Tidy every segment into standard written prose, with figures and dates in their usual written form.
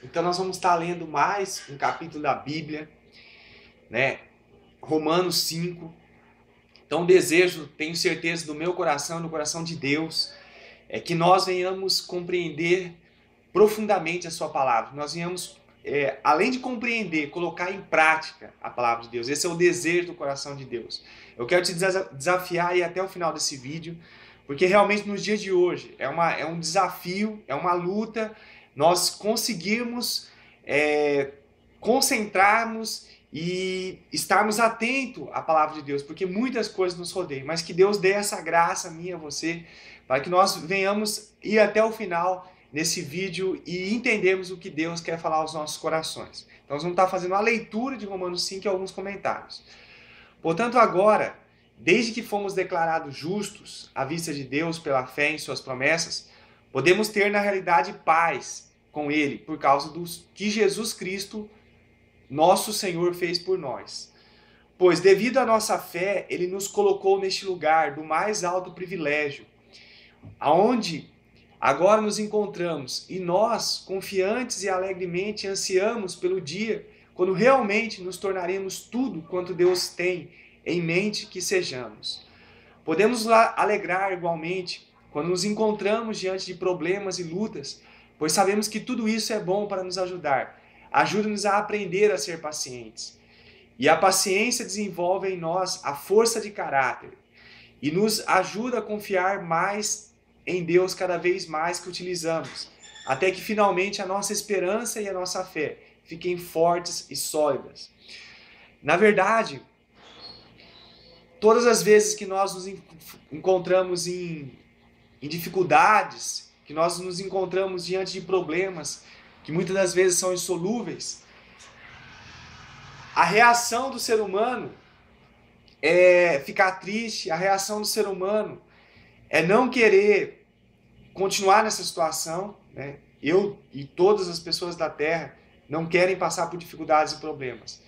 Então nós vamos estar lendo mais um capítulo da Bíblia, né? Romanos 5. Então o desejo, tenho certeza do meu coração, do coração de Deus, é que nós venhamos compreender profundamente a sua palavra. Nós venhamos, além de compreender, colocar em prática a palavra de Deus. Esse é o desejo do coração de Deus. Eu quero te desafiar aí até o final desse vídeo, porque realmente nos dias de hoje é um desafio, é uma luta, nós conseguirmos concentrarmos e estarmos atentos à palavra de Deus, porque muitas coisas nos rodeiam, mas que Deus dê essa graça a mim e a você, para que nós venhamos ir até o final nesse vídeo e entendermos o que Deus quer falar aos nossos corações. Então nós vamos estar fazendo a leitura de Romanos 5 e alguns comentários. Portanto, agora, desde que fomos declarados justos à vista de Deus pela fé em suas promessas, podemos ter na realidade paz com Ele, por causa do que Jesus Cristo, nosso Senhor, fez por nós. Pois, devido à nossa fé, Ele nos colocou neste lugar do mais alto privilégio, aonde agora nos encontramos, e nós, confiantes e alegremente, ansiamos pelo dia quando realmente nos tornaremos tudo quanto Deus tem em mente que sejamos. Podemos alegrar igualmente quando nos encontramos diante de problemas e lutas, pois sabemos que tudo isso é bom para nos ajudar. Ajuda-nos a aprender a ser pacientes. E a paciência desenvolve em nós a força de caráter e nos ajuda a confiar mais em Deus cada vez mais que utilizamos, até que finalmente a nossa esperança e a nossa fé fiquem fortes e sólidas. Na verdade, todas as vezes que nós nos encontramos em dificuldades, que nós nos encontramos diante de problemas que muitas das vezes são insolúveis, a reação do ser humano é ficar triste, a reação do ser humano é não querer continuar nessa situação, né? Eu e todas as pessoas da Terra não querem passar por dificuldades e problemas.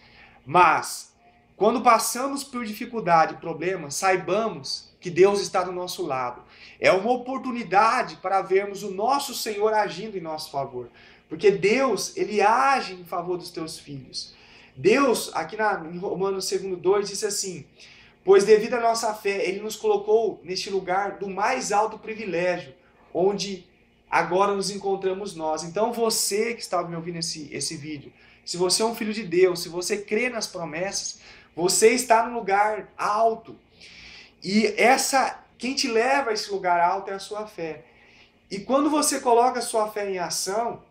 Mas, quando passamos por dificuldade e problemas, saibamos que Deus está do nosso lado. É uma oportunidade para vermos o nosso Senhor agindo em nosso favor. Porque Deus, Ele age em favor dos teus filhos. Deus, aqui em Romanos 2, diz assim: pois devido à nossa fé, Ele nos colocou neste lugar do mais alto privilégio, onde agora nos encontramos nós. Então você que está me ouvindo esse vídeo, se você é um filho de Deus, se você crê nas promessas, você está no lugar alto. E quem te leva a esse lugar alto é a sua fé. E quando você coloca a sua fé em ação,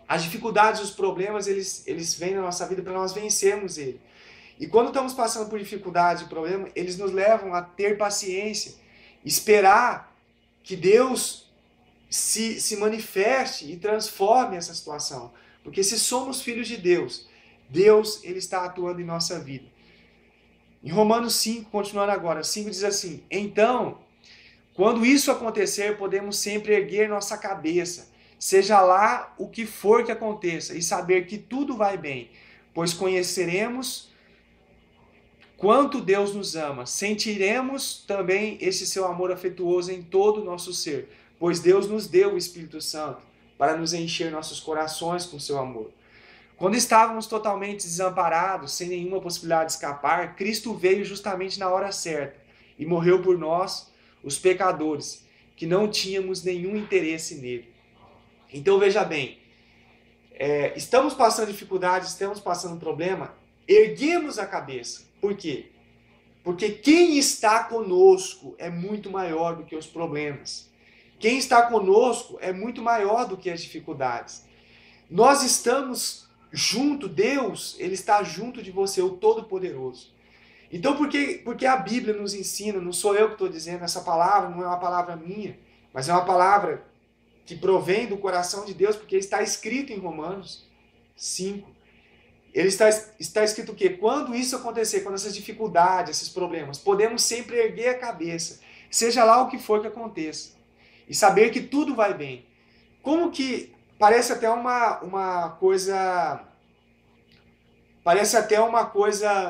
as dificuldades, os problemas, eles vêm na nossa vida para nós vencermos ele. E quando estamos passando por dificuldade e problema, eles nos levam a ter paciência, esperar que Deus se manifeste e transforme essa situação. Porque se somos filhos de Deus, Deus ele está atuando em nossa vida. Em Romanos 5, continuando agora, 5 diz assim: então, quando isso acontecer, podemos sempre erguer nossa cabeça, seja lá o que for que aconteça, e saber que tudo vai bem, pois conheceremos quanto Deus nos ama, sentiremos também esse seu amor afetuoso em todo o nosso ser, pois Deus nos deu o Espírito Santo para nos encher nossos corações com seu amor. Quando estávamos totalmente desamparados, sem nenhuma possibilidade de escapar, Cristo veio justamente na hora certa e morreu por nós, os pecadores, que não tínhamos nenhum interesse nele. Então veja bem, estamos passando dificuldades, estamos passando problema, erguemos a cabeça. Por quê? Porque quem está conosco é muito maior do que os problemas. Quem está conosco é muito maior do que as dificuldades. Nós estamos junto, Deus, Ele está junto de você, o Todo-Poderoso. Então, porque a Bíblia nos ensina, não sou eu que estou dizendo, essa palavra não é uma palavra minha, mas é uma palavra que provém do coração de Deus, porque está escrito em Romanos 5. Ele está escrito o quê? Quando isso acontecer, quando essas dificuldades, esses problemas, podemos sempre erguer a cabeça, seja lá o que for que aconteça, e saber que tudo vai bem. Como que parece até uma coisa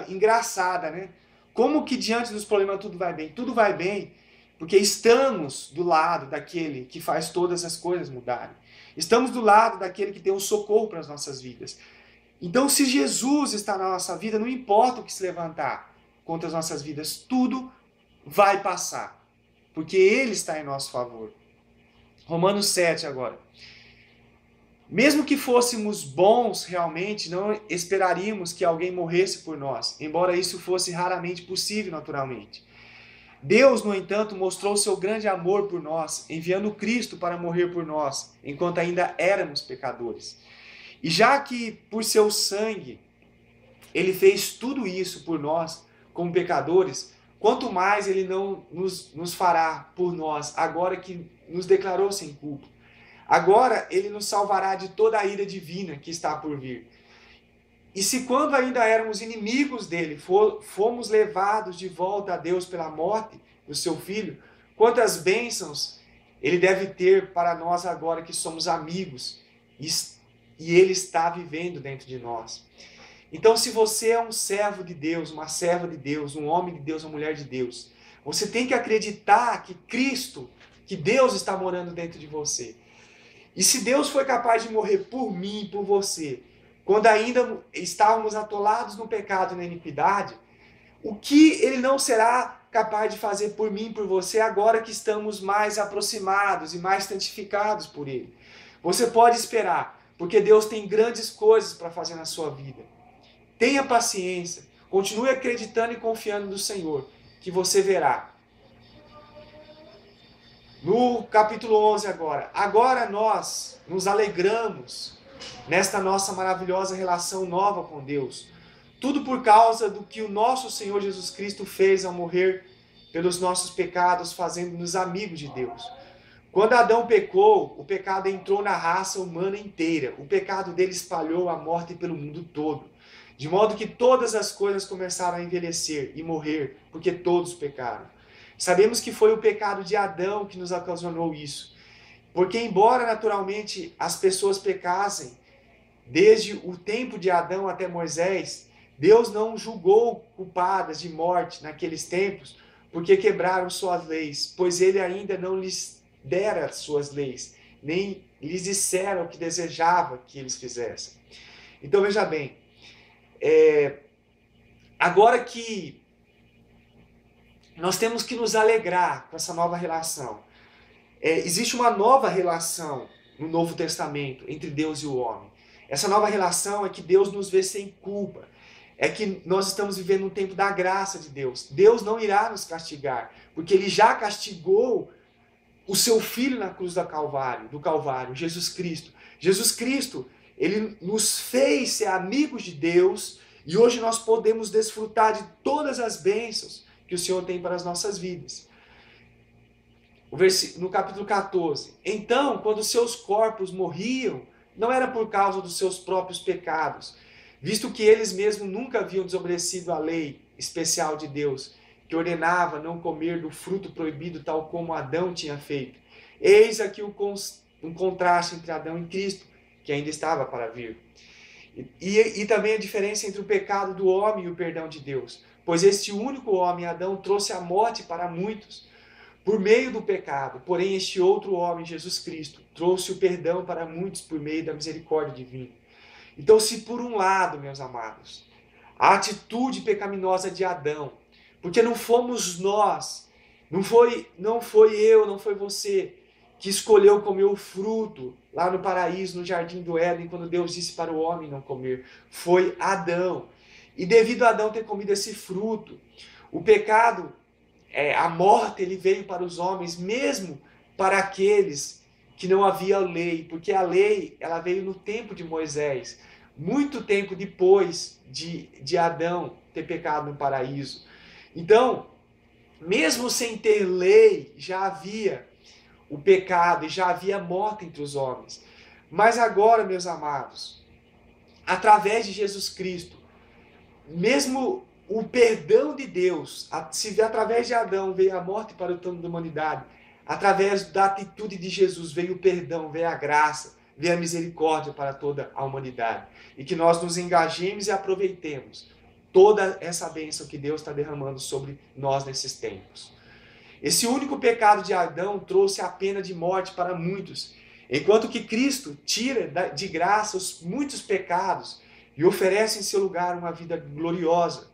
engraçada, né? Como que diante dos problemas tudo vai bem? Tudo vai bem porque estamos do lado daquele que faz todas as coisas mudarem. Estamos do lado daquele que tem o socorro para as nossas vidas. Então, se Jesus está na nossa vida, não importa o que se levantar contra as nossas vidas, tudo vai passar, porque Ele está em nosso favor. Romanos 7 agora. Mesmo que fôssemos bons realmente, não esperaríamos que alguém morresse por nós, embora isso fosse raramente possível naturalmente. Deus, no entanto, mostrou seu grande amor por nós, enviando Cristo para morrer por nós, enquanto ainda éramos pecadores. E já que por seu sangue Ele fez tudo isso por nós, como pecadores, quanto mais Ele não nos fará por nós, agora que nos declarou sem culpa. Agora Ele nos salvará de toda a ira divina que está por vir. E se quando ainda éramos inimigos dele, fomos levados de volta a Deus pela morte do seu Filho, quantas bênçãos Ele deve ter para nós agora que somos amigos e Ele está vivendo dentro de nós. Então, se você é um servo de Deus, uma serva de Deus, um homem de Deus, uma mulher de Deus, você tem que acreditar que Cristo, que Deus está morando dentro de você. E se Deus foi capaz de morrer por mim e por você, quando ainda estávamos atolados no pecado e na iniquidade, o que Ele não será capaz de fazer por mim e por você agora que estamos mais aproximados e mais santificados por Ele? Você pode esperar, porque Deus tem grandes coisas para fazer na sua vida. Tenha paciência, continue acreditando e confiando no Senhor, que você verá. No capítulo 11 agora. Agora nós nos alegramos nesta nossa maravilhosa relação nova com Deus. Tudo por causa do que o nosso Senhor Jesus Cristo fez ao morrer pelos nossos pecados, fazendo-nos amigos de Deus. Quando Adão pecou, o pecado entrou na raça humana inteira. O pecado dele espalhou a morte pelo mundo todo. De modo que todas as coisas começaram a envelhecer e morrer, porque todos pecaram. Sabemos que foi o pecado de Adão que nos ocasionou isso. Porque embora naturalmente as pessoas pecassem, desde o tempo de Adão até Moisés, Deus não julgou culpadas de morte naqueles tempos, porque quebraram suas leis, pois ele ainda não lhes dera suas leis, nem lhes disseram o que desejava que eles fizessem. Então veja bem, agora que nós temos que nos alegrar com essa nova relação. Existe uma nova relação no Novo Testamento entre Deus e o homem. Essa nova relação é que Deus nos vê sem culpa. É que nós estamos vivendo um tempo da graça de Deus. Deus não irá nos castigar, porque Ele já castigou o seu Filho na cruz do Calvário, Jesus Cristo. Jesus Cristo, Ele nos fez ser amigos de Deus e hoje nós podemos desfrutar de todas as bênçãos que o Senhor tem para as nossas vidas. No capítulo 14. Então, quando seus corpos morriam, não era por causa dos seus próprios pecados, visto que eles mesmos nunca haviam desobedecido à lei especial de Deus, que ordenava não comer do fruto proibido, tal como Adão tinha feito. Eis aqui um contraste entre Adão e Cristo, que ainda estava para vir. E também a diferença entre o pecado do homem e o perdão de Deus. Pois este único homem, Adão, trouxe a morte para muitos, por meio do pecado. Porém, este outro homem, Jesus Cristo, trouxe o perdão para muitos por meio da misericórdia divina. Então, se por um lado, meus amados, a atitude pecaminosa de Adão, porque não fomos nós, não foi eu, não foi você, que escolheu comer o fruto lá no paraíso, no jardim do Éden, quando Deus disse para o homem não comer. Foi Adão. E devido a Adão ter comido esse fruto, o pecado, a morte, ele veio para os homens, mesmo para aqueles que não havia lei, porque a lei ela veio no tempo de Moisés, muito tempo depois de Adão ter pecado no paraíso. Então, mesmo sem ter lei, já havia o pecado e já havia morte entre os homens. Mas agora, meus amados, através de Jesus Cristo, mesmo o perdão de Deus, se através de Adão veio a morte para o toda a humanidade, através da atitude de Jesus veio o perdão, veio a graça, veio a misericórdia para toda a humanidade. E que nós nos engajemos e aproveitemos toda essa bênção que Deus está derramando sobre nós nesses tempos. Esse único pecado de Adão trouxe a pena de morte para muitos. Enquanto que Cristo tira de graça os muitos pecados e oferece em seu lugar uma vida gloriosa.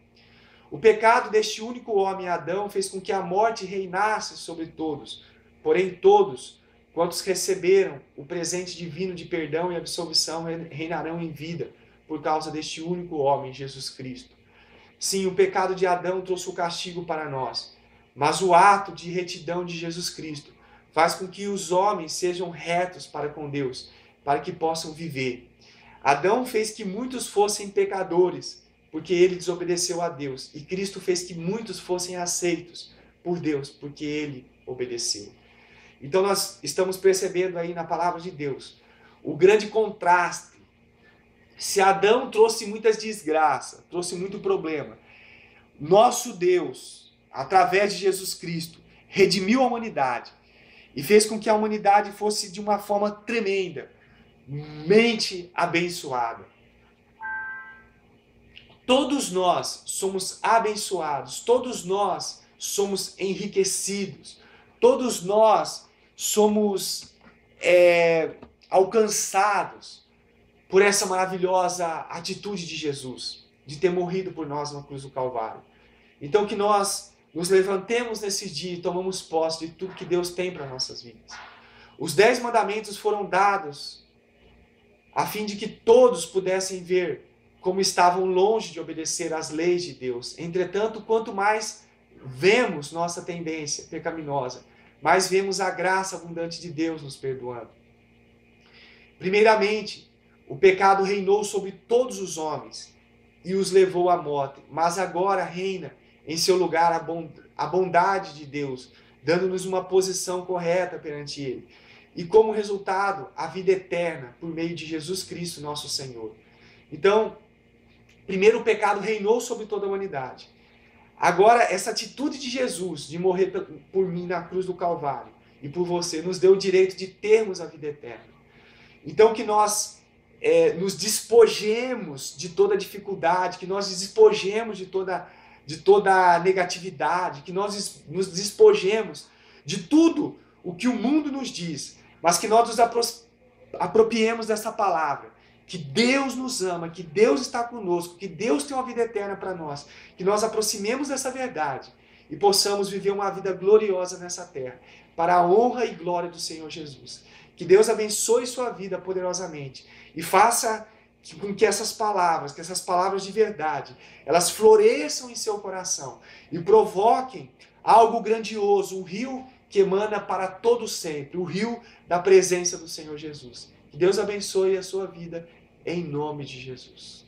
O pecado deste único homem, Adão, fez com que a morte reinasse sobre todos. Porém, todos, quantos receberam o presente divino de perdão e absolvição, reinarão em vida por causa deste único homem, Jesus Cristo. Sim, o pecado de Adão trouxe o castigo para nós, mas o ato de retidão de Jesus Cristo faz com que os homens sejam retos para com Deus, para que possam viver. Adão fez que muitos fossem pecadores, porque ele desobedeceu a Deus. E Cristo fez que muitos fossem aceitos por Deus, porque ele obedeceu. Então nós estamos percebendo aí na palavra de Deus o grande contraste. Se Adão trouxe muitas desgraças, trouxe muito problema, nosso Deus, através de Jesus Cristo, redimiu a humanidade e fez com que a humanidade fosse de uma forma tremenda, mente abençoada. Todos nós somos abençoados, todos nós somos enriquecidos, todos nós somos alcançados por essa maravilhosa atitude de Jesus, de ter morrido por nós na cruz do Calvário. Então que nós nos levantemos nesse dia e tomamos posse de tudo que Deus tem para nossas vidas. Os 10 mandamentos foram dados a fim de que todos pudessem ver como estavam longe de obedecer às leis de Deus. Entretanto, quanto mais vemos nossa tendência pecaminosa, mais vemos a graça abundante de Deus nos perdoando. Primeiramente, o pecado reinou sobre todos os homens e os levou à morte, mas agora reina em seu lugar a bondade de Deus, dando-nos uma posição correta perante Ele. E como resultado, a vida eterna por meio de Jesus Cristo, nosso Senhor. Então, primeiro o pecado reinou sobre toda a humanidade. Agora, essa atitude de Jesus, de morrer por mim na cruz do Calvário e por você, nos deu o direito de termos a vida eterna. Então, que nós nos despojemos de toda dificuldade, que nós nos despojemos de toda negatividade, que nós nos despojemos de tudo o que o mundo nos diz, mas que nós nos apropriemos dessa palavra, que Deus nos ama, que Deus está conosco, que Deus tem uma vida eterna para nós, que nós aproximemos dessa verdade e possamos viver uma vida gloriosa nessa terra, para a honra e glória do Senhor Jesus. Que Deus abençoe sua vida poderosamente e faça com que essas palavras de verdade, elas floresçam em seu coração e provoquem algo grandioso, um rio que emana para todo sempre, o rio da presença do Senhor Jesus. Que Deus abençoe a sua vida em nome de Jesus.